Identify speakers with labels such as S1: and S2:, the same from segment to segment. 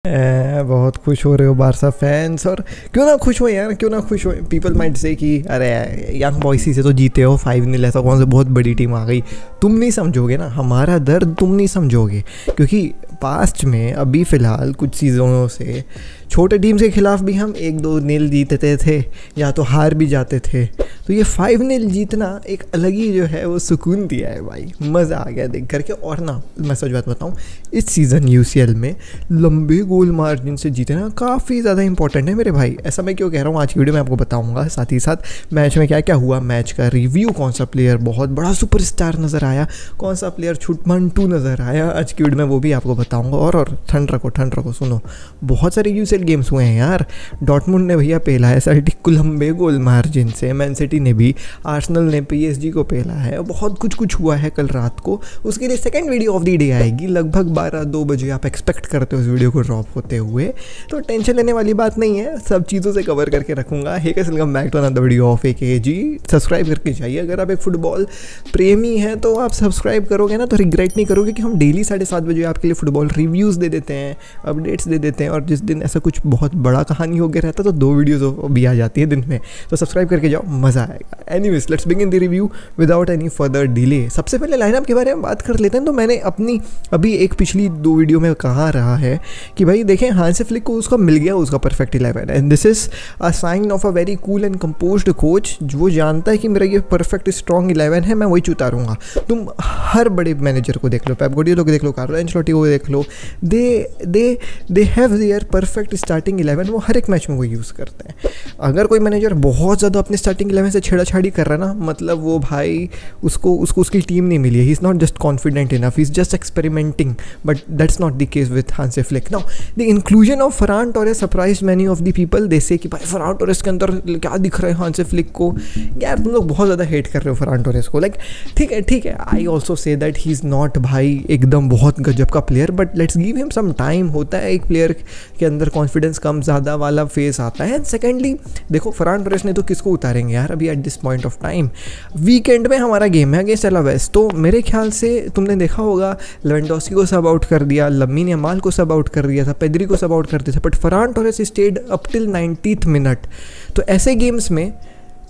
S1: बहुत खुश हो रहे हो बारसा फैंस। और क्यों ना खुश हो यार, क्यों ना खुश हो। पीपल माइट से कि अरे यंग बॉयसी से तो जीते हो 5-0, ऐसा कौन सा बहुत बड़ी टीम आ गई। तुम नहीं समझोगे ना हमारा दर्द, तुम नहीं समझोगे, क्योंकि पास्ट में अभी फ़िलहाल कुछ सीज़नों से छोटे टीम्स के खिलाफ भी हम 1-2 जीतते थे या तो हार भी जाते थे। तो ये 5-0 जीतना एक अलग ही जो है वो सुकून दिया है भाई, मज़ा आ गया देख करके। और ना मैं सच बात बताऊँ, इस सीज़न UCL में लंबे गोल मार्जिन से जीतना काफ़ी ज़्यादा इंपॉर्टेंट है मेरे भाई। ऐसा मैं क्यों कह रहा हूँ आज की वीडियो में आपको बताऊँगा। साथ ही साथ मैच में क्या क्या हुआ, मैच का रिव्यू, कौन सा प्लेयर बहुत बड़ा सुपरस्टार नज़र आया, कौन सा प्लेयर छुटमंटू नज़र आया, आज की वीडियो में वो भी आपको बताऊँगा। और ठंड रखो सुनो, बहुत सारे UCL गेम्स हुए हैं यार। डॉर्टमुंड ने भैया पेला है सेल्टिक को लंबे गोल मार्जिन से, मैन सिटी ने भी, आर्सेनल ने PSG को पेला है, बहुत कुछ हुआ है कल रात को। उसके लिए second video of the day आएगी लगभग 12-2 बजे आप एक्सपेक्ट करते हो इस वीडियो को ड्रॉप होते हुए, तो टेंशन लेने वाली बात नहीं है, सब चीज़ों से कवर करके रखूँगा। Hey guys, welcome back to another video of AKG। Subscribe करके जाइए, अगर आप एक फुटबॉल प्रेमी हैं तो आप सब्सक्राइब करोगे ना तो रिग्रेट नहीं करोगे कि हम डेली 7:30 बजे आपके लिए फुटबॉल रिव्यूज़ दे देते हैं, अपडेट्स दे देते हैं। और जिस दिन ऐसा कुछ बहुत बड़ा कहानी हो गया रहता तो 2 वीडियोज़ भी आ जाती है दिन में, तो सब्सक्राइब करके जाओ, मज़ा आएगा। Anyways, let's begin the review without any further delay. सबसे पहले लाइनअप के बारे में बात कर लेते हैं। तो मैंने अपनी अभी एक पिछली 2 वीडियो में कहा रहा है कि भाई देखें, हांसी फ्लिक को उसका मिल गया उसका perfect 11, and this is a sign of a very cool and composed coach, जो जानता है कि मेरा ये परफेक्ट स्ट्रॉन्ग 11 है, मैं वही उतारूंगा। तुम हर बड़े मैनेजर को देख लो, पेप गार्डियोला को देख लो, कार्लो एंचेलोटी को देख लो, they have their perfect starting 11, वो हर एक मैच में वो यूज़ करते हैं। अगर कोई मैनेजर बहुत ज़्यादा अपने स्टार्टिंग 11 से छेड़ाछाड़ी कर रहा है ना, मतलब वो भाई उसको उसकी टीम नहीं मिली है। He is not just confident enough, he is just experimenting, but that's not the case with Hansi Flick. Now the inclusion of Ferran Torres surprised many of the people. They say कि भाई Farhan Torres के अंदर क्या दिख रहा है Hansi Flick को। यार तुम लोग बहुत ज़्यादा हेट कर रहे हो फरहान टोरेस को। लाइक ठीक है, I also say that he is not भाई एकदम बहुत गजब का player, but let's give him some time. होता है एक प्लेयर के अंदर कॉन्फिडेंस कम ज़्यादा वाला फेस आता है। एंड सेकेंडली देखो, फरहान टोरेस ने तो किसको उतारेंगे यार अभी at this point of time. Weekend में हमारा गेम है अगेंस्ट एलावेस, तो मेरे ख्याल से तुमने देखा होगा लेवेंडोस्की को सब आउट कर दिया, लमीन यमाल को सब आउट कर दिया था, पेद्री को सब आउट कर दिया था, but Ferran Torres stayed up till 90th minute. तो ऐसे गेम्स में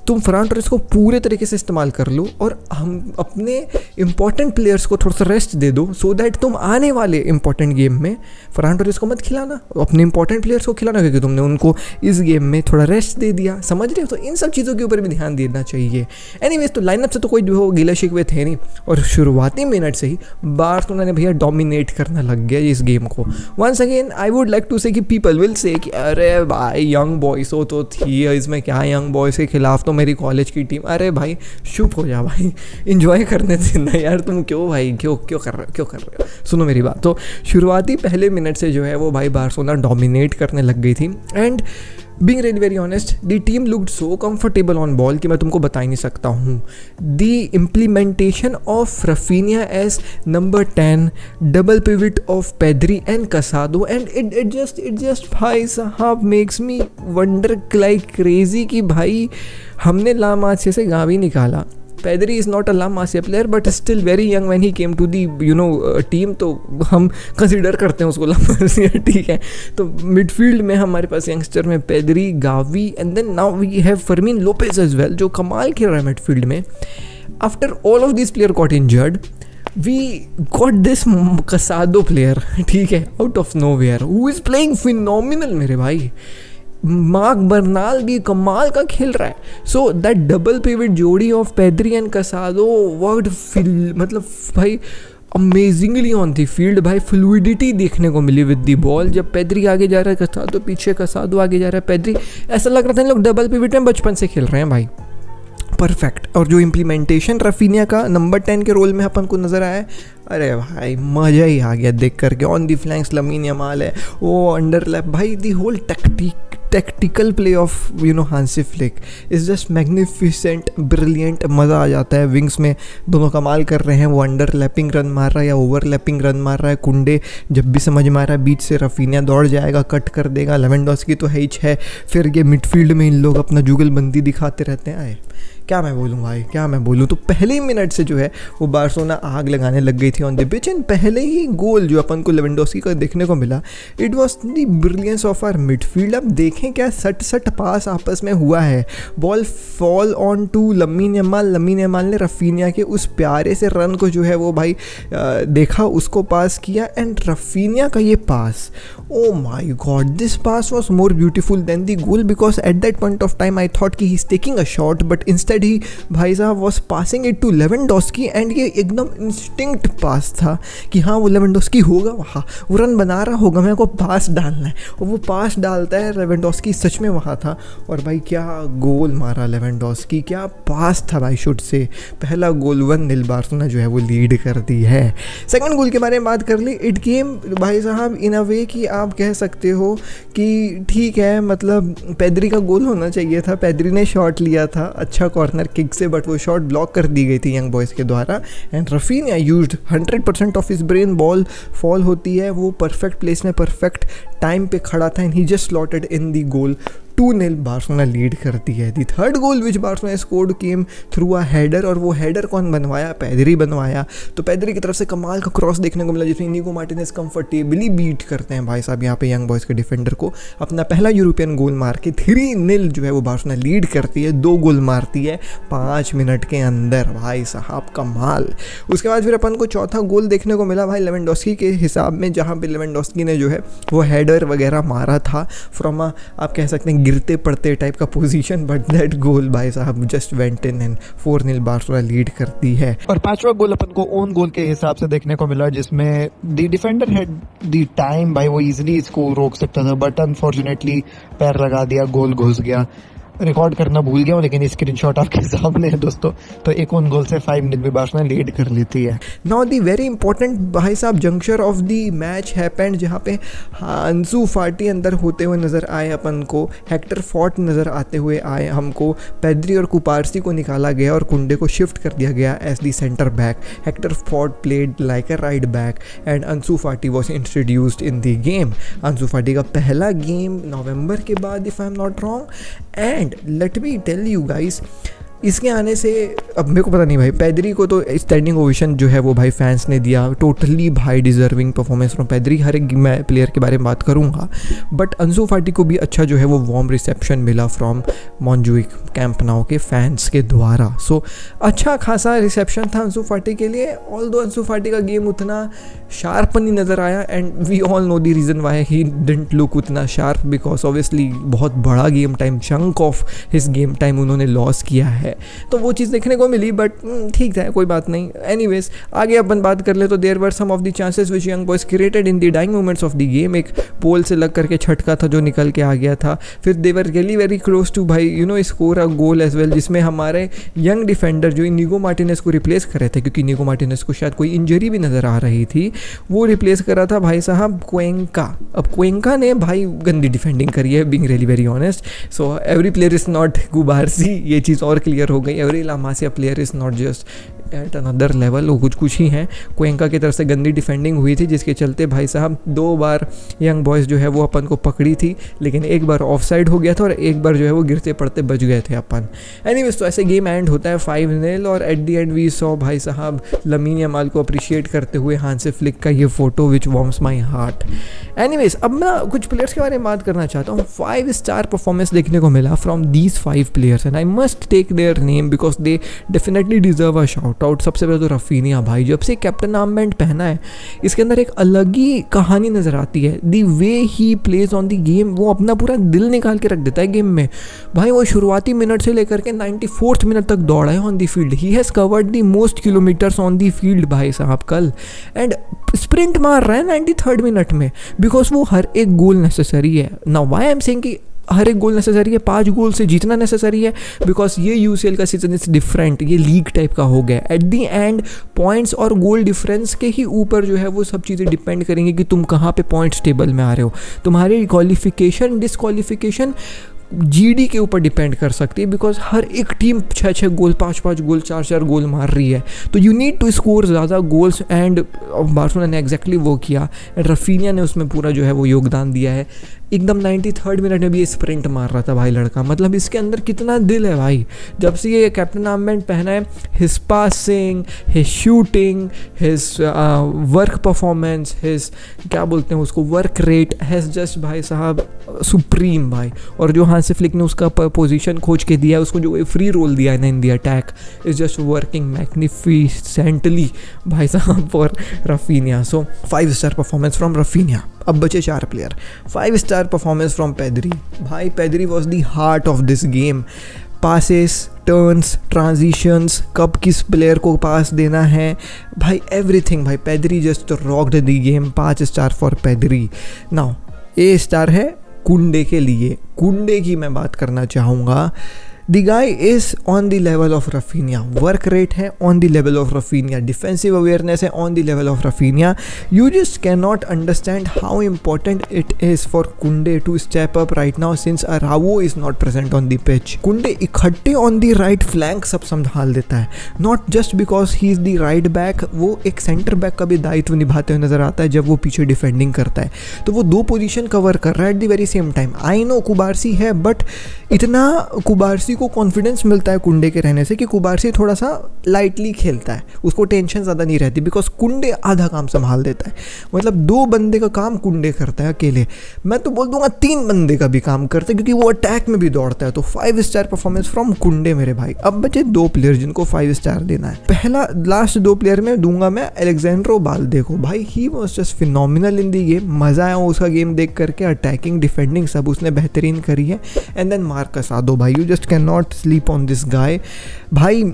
S1: तुम फरहान टोरेस को पूरे तरीके से इस्तेमाल कर लो और हम अपने इंपॉर्टेंट प्लेयर्स को थोड़ा सा रेस्ट दे दो, सो दैट तुम आने वाले इंपॉर्टेंट गेम में फरहान टोरेस को मत खिलाना, अपने इंपॉर्टेंट प्लेयर्स को खिलाना, क्योंकि तुमने उनको इस गेम में थोड़ा रेस्ट दे दिया, समझ रहे हो। तो इन सब चीज़ों के ऊपर भी ध्यान देना चाहिए। एनीवेज, तो लाइनअप से तो कोई जो गिला शिकवे थे नहीं, और शुरुआती मिनट से ही बार्सिलोना ने भैया डोमिनेट करना लग गया इस गेम को। Once again I would like to say कि पीपल विल से कि अरे भाई यंग बॉयस हो तो थी, इसमें क्या यंग बॉयस के खिलाफ तो मेरी कॉलेज की टीम। अरे भाई चुप हो जा भाई, इंजॉय करने देना यार, तुम क्यों भाई क्यों कर रहे हो। सुनो मेरी बात, तो शुरुआती पहले मिनट से जो है वो भाई बार्सिलोना डोमिनेट करने लग गई थी। And being really very honest, the team looked so comfortable on ball कि मैं तुमको बता ही नहीं सकता हूँ। The implementation of Raphinha as number 10, double pivot of Pedri and Casado, and it just भाई साहब makes me wonder like crazy कि भाई हमने ला मासिया से गाँव ही निकाला। Pedri is not a La Masia player, but still very young when he came to the team, तो हम कंसिडर करते हैं उसको ला मासिया, ठीक है। तो मिडफील्ड में हमारे पास यंगस्टर में Pedri, Gavi, and then now we have Fermin Lopez as well, जो कमाल खेल रहा है मिडफील्ड में। After all of this player got injured, we got this Casado player, ठीक है, out of nowhere, who is playing phenomenal मेरे भाई। मार्क बर्नाल भी कमाल का खेल रहा है। सो दैट डबल पिविट जोड़ी ऑफ पेद्री एंड कसादो वर्ड मतलब भाई अमेजिंगली ऑन दी फील्ड। भाई फ्लूइडिटी देखने को मिली विद दी बॉल, जब पेद्री आगे जा रहा है कसादो पीछे, कसादो आगे जा रहा है पेद्री, ऐसा लग रहा था इन लोग डबल पिविट में बचपन से खेल रहे हैं भाई, परफेक्ट। और जो इम्प्लीमेंटेशन रफीनिया का नंबर 10 के रोल में अपन को नज़र आया है, अरे भाई मज़ा ही आ गया देख करके। On the flanks Lamine Yamal है, वो अंडरलैप, भाई the whole tactical play of Hansi Flick is just magnificent, brilliant. मज़ा आ जाता है. विंग्स में दोनों कमाल कर रहे हैं. वो अंडरलैपिंग रन मार रहा है या ओवरलैपिंग रन मार रहा है. कुंडे जब भी समझ में आ रहा है बीच से रफीनिया दौड़ जाएगा, कट कर देगा. लेवेंडोस्की तो है ही है. फिर ये मिडफील्ड में इन लोग अपना जुगलबंदी दिखाते रहते हैं. क्या मैं बोलूँ भाई, क्या मैं बोलूँ. तो पहले ही मिनट से जो है वो बार्सिलोना आग लगाने लग गई थी ऑन द पिच. एंड पहले ही गोल जो अपन को लेवेंडोस्की का देखने को मिला, it was the brilliance of our midfield. अब देखें क्या सट पास आपस में हुआ है. Ball fall on to Lamine Yamal. Lamine Yamal ने रफीनिया के उस प्यारे से रन को जो है वो भाई देखा, उसको पास किया. एंड रफीनिया का ये pass, oh my God, this pass was more beautiful than the goal. Because at that point of time I thought कि he is taking a shot, but instead he भाई साहब was passing it to Lewandowski. And ये एकदम instinct पास था कि हाँ वो Lewandowski होगा वहाँ, वो रन बना रहा होगा, मेरे को पास डालना है. और वो पास डालता है, लेवेंडोस्की सच में वहाँ था. और भाई क्या गोल मारा लेवेंडोस्की, क्या पास था भाई शुड से. पहला गोल 1-0 बार्सिलोना जो है वो लीड करती है. सेकंड गोल के बारे में बात कर ली. इट गेम भाई साहब इन अ वे कि आप कह सकते हो कि ठीक है, मतलब पेद्री का गोल होना चाहिए था. पेद्री ने शॉट लिया था अच्छा कॉर्नर किक से, बट वो शॉट ब्लॉक कर दी गई थी यंग बॉयज़ के द्वारा. And Raphinha used 100% of his brain. Ball fall होती है, वो परफेक्ट प्लेस में परफेक्ट टाइम पे खड़ा था. And he just slotted in the goal. 2-0 Barcelona lead करती है. दी third goal which Barcelona scored came through a header. और वो हेडर कौन बनवाया? पेद्री बनवाया. तो पेद्री की तरफ से कमाल का क्रॉस देखने को मिला जिसमें इनिगो मार्टिनेज कंफर्टेबली बीट करते हैं भाई साहब यहाँ पे यंग बॉयज़ के डिफेंडर को. अपना पहला यूरोपियन गोल मार के 3-0 जो है वो बार्सिलोना लीड करती है. 2 गोल मारती है 5 मिनट के अंदर. भाई साहब कमाल. उसके बाद फिर अपन को चौथा गोल देखने को मिला भाई लेवेंडोस्की के हिसाब में, जहाँ पे लेवेंडोस्की ने जो है वो हेडर वगैरह मारा था फ्रॉम आप कह सकते हैं गिरते पड़ते टाइप का पोजीशन. बट दैट गोल भाई साहब just went in and 4-0 Barcelona lead करती है.
S2: और पांचवा गोल अपन को ओन गोल के हिसाब से देखने को मिला, जिसमें the defender had the time भाई, वो इजीली इसको रोक सकता था, बट अनफॉर्चुनेटली पैर लगा दिया, गोल घुस गया. रिकॉर्ड करना भूल गया हूँ, लेकिन स्क्रीनशॉट आपके सामने है दोस्तों. तो एक ओन गोल से 5 मिनट में बार्सिलोना लीड कर लेती है.
S1: नाउ दी वेरी इंपॉर्टेंट भाई साहब junction of the match happened, जहाँ पे अंसू फाटी अंदर होते हुए नज़र आए अपन को. हेक्टर फोर्ट नज़र आते हुए आए हमको. पेद्री और कुपारसी को निकाला गया और कुंडे को शिफ्ट कर दिया गया as the centre back. Hector Fort played like a right back and Ansu Fati was introduced in the game. Ansu Fati का पहला गेम नवंबर के बाद, if I am not wrong. And let me tell you guys, इसके आने से अब मेरे को पता नहीं भाई, पेद्री को तो स्टैंडिंग ओवेशन जो है वो भाई फैंस ने दिया. टोटली भाई डिजर्विंग परफॉर्मेंस फ्रॉम पेद्री. हर एक मैं प्लेयर के बारे में बात करूँगा, बट अंसू फाटी को भी अच्छा जो है वो वार्म रिसेप्शन मिला फ्रॉम मॉन्जुइक कैंप नाउ के फैंस के द्वारा. सो अच्छा खासा रिसेप्शन था अंसू फाटी के लिए. ऑल्दो अंसू फाटी का गेम उतना शार्प नहीं नज़र आया, and we all know the reason why he didn't look उतना शार्प, बिकॉज ऑब्वियसली बहुत बड़ा game time, chunk of his game time उन्होंने लॉस किया है. तो वो चीज़ देखने को मिली, बट ठीक है, कोई बात नहीं. एनीवेज आगे अपन बात कर ले तो there were some of the chances which young boys created in the dying moments of the game. एक पोल से लग करके छटका था जो निकल के आ गया था. फिर they were really very close to भाई score a goal as well, जिसमें हमारे यंग डिफेंडर जो इनिगो मार्टिनेज को रिप्लेस कर रहे थे, क्योंकि इनिगो मार्टिनेज को शायद कोई इंजरी भी नज़र आ रही थी, वो रिप्लेस करा था भाई साहब क्वेंका. अब क्वेंका ने भाई गंदी डिफेंडिंग करी है, being really very honest. So every player is not Cubarsi, ये चीज़ और क्लियर हो गई. Every La Masia player is not just at another level, वो कुछ ही हैं. क्वेंका की तरफ से गंदी डिफेंडिंग हुई थी, जिसके चलते भाई साहब 2 बार यंग बॉयज़ जो है वो अपन को पकड़ी थी, लेकिन एक बार ऑफ साइड हो गया था और एक बार जो है वो गिरते पड़ते बच गए थे अपन. एनीवेज तो ऐसे गेम एंड होता है 5-0. और at the end we saw भाई साहब लमीन यमाल को अप्रिशिएट करते हुए हांसी फ्लिक का ये photo which warms my heart. Anyways अब मैं कुछ प्लेयर्स के बारे में बात करना चाहता हूँ. 5 स्टार परफॉर्मेंस देखने को मिला from these 5 players, and I must take their name because they definitely deserve a shout out. सबसे पहले तो रफीनिया भाई, जब से कैप्टन आर्मबैंड पहना है इसके अंदर एक अलग ही कहानी नज़र आती है. The way he plays on the game, वो अपना पूरा दिल निकाल के रख देता है गेम में भाई. वो शुरुआती मिनट से लेकर के 94th मिनट तक दौड़ा है on the field. He has covered the most kilometres on the field भाई साहब कल, एंड स्प्रिंट मार रहा है 93rd मिनट में, बिकॉज वो हर एक गोल नेसेसरी है. Now why I am saying कि हर एक गोल नेसेसरी है, 5 गोल से जीतना नेसेसरी है, बिकॉज ये यूसीएल का सीजन इज डिफरेंट, ये लीग टाइप का हो गया। एट दी एंड पॉइंट्स और गोल डिफरेंस के ही ऊपर जो है वो सब चीज़ें डिपेंड करेंगी कि तुम कहाँ पे पॉइंट्स टेबल में आ रहे हो। तुम्हारी क्वालिफिकेशन डिसक्वालिफिकेशन जीडी के ऊपर डिपेंड कर सकती है, बिकॉज हर एक टीम 6-6 गोल, 5-5 गोल, 4-4 गोल मार रही है, तो यू नीड टू स्कोर ज़्यादा गोल्स, एंड बार्सिलोना ने एग्जैक्टली वो किया, एंड रफीनिया ने उसमें पूरा जो है वो योगदान दिया है। एकदम 93rd मिनट में भी ये स्प्रिंट मार रहा था भाई लड़का, मतलब इसके अंदर कितना दिल है भाई। जब से ये कैप्टन आर्मबैंड पहना है, his passing, his shooting, his work performance, his क्या बोलते हैं उसको, वर्क रेट हैज़ जस्ट भाई साहब सुप्रीम भाई। और जो हांसी फ्लिक ने उसका पोजीशन खोज के दिया है, उसको जो फ्री रोल दिया है ना in the attack, is just working magnificently भाई साहब for Raphinha. So 5 star performance from Raphinha. अब बचे 4 player. 5 star performance from Pedri. भाई Pedri was the heart of this game. Passes, turns, transitions, कब किस प्लेयर को पास देना है, भाई एवरीथिंग। भाई Pedri just rocked the game. 5 star for Pedri. Now A star है कुंडे के लिए। कुंडे की मैं बात करना चाहूँगा। The guy is on the level of Rafinha. Work rate है on the level of Rafinha. Defensive awareness है on the level of Rafinha. You just cannot understand how important it is for Koundé to step up right now since Araujo is not present on the pitch. Koundé इकट्ठे on the right flank सब संभाल देता है. Not just because he is the right back. वो एक centre back का भी दायित्व निभाते हुए नजर आता है जब वो पीछे डिफेंडिंग करता है. तो वो 2 पोजीशन कवर कर रहा है at the very same time. I know कुबारसी है, बट इतना कुबारसी को कॉन्फिडेंस मिलता है कुंडे के रहने से कि कुबारसी थोड़ा सा लाइटली खेलता है, उसको टेंशन ज़्यादा नहीं रहती, बिकॉज कुंडे आधा काम संभाल देता है. मतलब 2 बंदे का काम कुंडे करता है अकेले. मैं तो बोल दूंगा 3 बंदे का भी काम करता है, क्योंकि वो अटैक में भी दौड़ता है. तो 5 स्टार परफॉर्मेंस फ्रॉम कुंडे मेरे भाई. अब बचे 2 प्लेयर जिनको 5 स्टार देना है. पहला लास्ट 2 प्लेयर में दूंगा मैं एलेक्जेंड्रो बाल्दे को. भाई he was just phenomenal in the game. मज़ा आया उसका गेम देख करके. अटैकिंग, डिफेंडिंग सब उसने बेहतरीन करी है. एंड देन मार्कस आदो भाई, you just can not sleep on this guy. भाई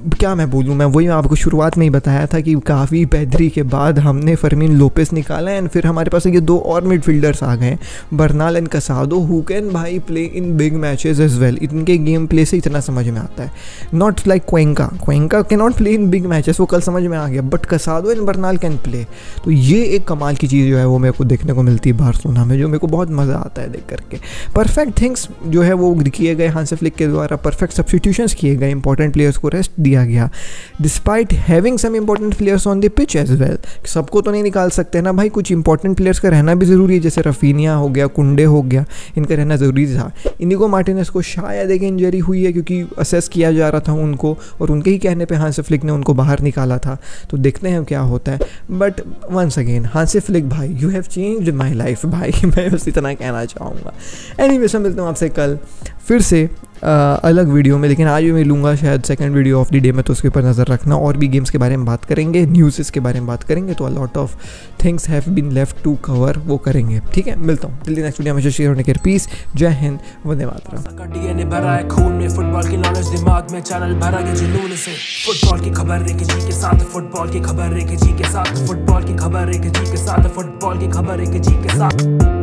S1: क्या मैं बोलूँ, मैं वही आपको शुरुआत में ही बताया था कि काफ़ी पेद्री के बाद हमने फर्मीन लोपेस निकाला है, एंड फिर हमारे पास ये 2 और मिडफील्डर्स आ गए, Bernal and Casado, who can भाई play in big matches as well. इनके गेम प्ले से इतना समझ में आता है. Not like Cuenca can not play in big matches, वो कल समझ में आ गया, but Casado and Bernal can play. तो ये एक कमाल की चीज़ जो है वो मेरे को देखने को मिलती है बार्सिलोना में, जो मेरे को बहुत मज़ा आता है देख करके. परफेक्ट थिंग्स जो है वो किए गए हांसी फ्लिक के द्वारा. परफेक्ट सब्स्टिट्यूशंस किए गए, इंपॉर्टेंट प्लेयर्स को रेस्ट दिया गया, despite having some important players on the pitch as well. सबको तो नहीं निकाल सकते ना भाई, कुछ इंपॉर्टेंट प्लेयर्स का रहना भी ज़रूरी है, जैसे रफीनिया हो गया, कुंडे हो गया, इनका रहना ज़रूरी था. इनिगो मार्टिनेज को शायद एक इंजरी हुई है, क्योंकि असेस किया जा रहा था उनको, और उनके ही कहने पे हांसी फ्लिक ने उनको बाहर निकाला था. तो देखते हैं क्या होता है. But once again Hansi Flick भाई, you have changed my life भाई. मैं बस इतना कहना चाहूँगा. एनीवेज मैं मिलता हूँ आपसे कल फिर से अलग वीडियो में, लेकिन आज भी मैं लूँगा शायद second video of the day में, तो उसके ऊपर नज़र रखना. और भी गेम्स के बारे में बात करेंगे, न्यूज़ के बारे में बात करेंगे, तो a lot of things have been left to cover, वो करेंगे. ठीक है, मिलता हूँ टिल द नेक्स्ट वीडियो में. शेयर होने के पीस. जय हिंद, वंदे मातरम.
S3: डीएनए भरा है खून में, फुटबॉल की नॉलेज दिमाग में, चैनल भरा है जुनून से. फुटबॉल की खबर एक जी के साथ, फुटबॉल की खबर एक जी के साथ, फुटबॉल की खबर एक जी के साथ, फुटबॉल की खबर एक जी के साथ.